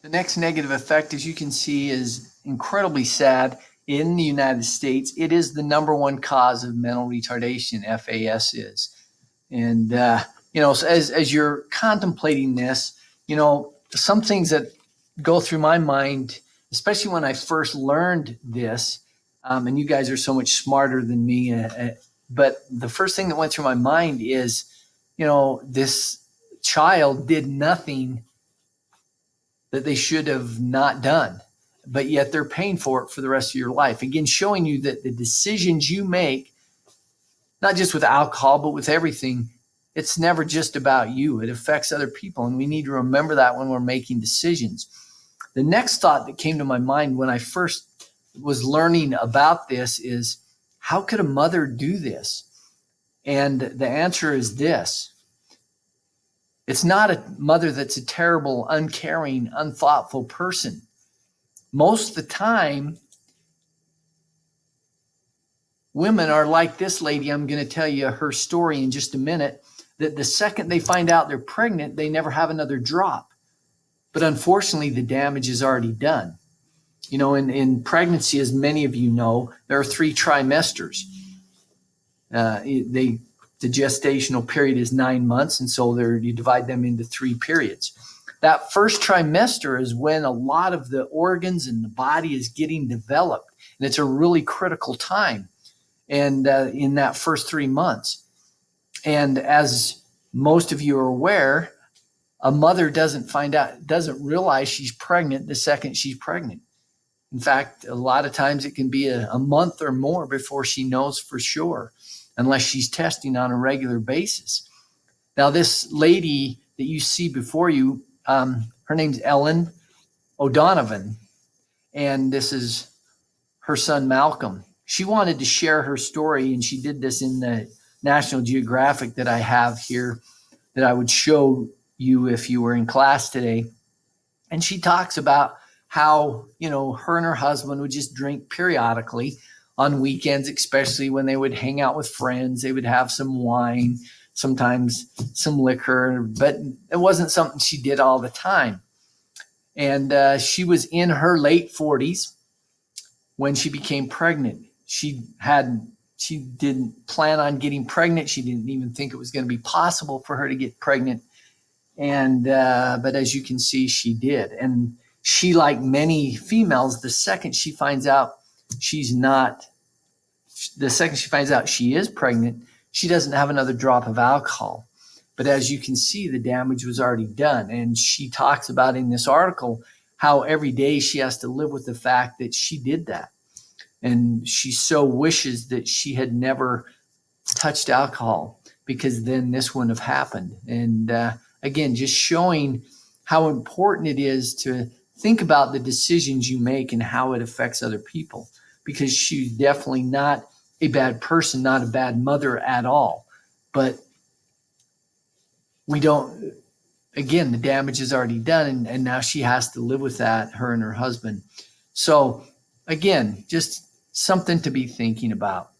The next negative effect, as you can see, is incredibly sad. In the United States, it is the number one cause of mental retardation, FAS is. And, so as you're contemplating this, some things that go through my mind, especially when I first learned this, and you guys are so much smarter than me, but the first thing that went through my mind is, this child did nothing that they should have not done, but yet they're paying for it for the rest of your life. Again, showing you that the decisions you make, not just with alcohol, but with everything, it's never just about you. It affects other people, and we need to remember that when we're making decisions. The next thought that came to my mind when I first was learning about this is, how could a mother do this? And the answer is this. It's not a mother that's a terrible, uncaring, unthoughtful person. Most of the time, women are like this lady. I'm going to tell you her story in just a minute, that the second they find out they're pregnant, they never have another drop. But unfortunately, the damage is already done. In pregnancy, as many of you know, there are 3 trimesters. The gestational period is 9 months, and so you divide them into 3 periods. That first trimester is when a lot of the organs in the body is getting developed, and it's a really critical time. And in that first 3 months, and as most of you are aware, a mother doesn't realize she's pregnant the second she's pregnant. In fact, a lot of times it can be a month or more before she knows for sure, unless she's testing on a regular basis. Now, this lady that you see before you, her name's Ellen O'Donovan, and this is her son, Malcolm. She wanted to share her story, and she did this in the National Geographic that I have here that I would show you if you were in class today. And she talks about how, her and her husband would just drink periodically on weekends, especially when they would hang out with friends. They would have some wine, sometimes some liquor, but it wasn't something she did all the time. And she was in her late 40s when she became pregnant. She didn't plan on getting pregnant. She didn't even think it was going to be possible for her to get pregnant. And but as you can see, she did. And she, like many females, the second she finds out she is pregnant, she doesn't have another drop of alcohol. But as you can see, the damage was already done. And she talks about in this article how every day she has to live with the fact that she did that. And she so wishes that she had never touched alcohol, because then this wouldn't have happened. And again, just showing how important it is to think about the decisions you make and how it affects other people, because she's definitely not a bad person, not a bad mother at all. But again, the damage is already done, and now she has to live with that, her and her husband. So again, just something to be thinking about.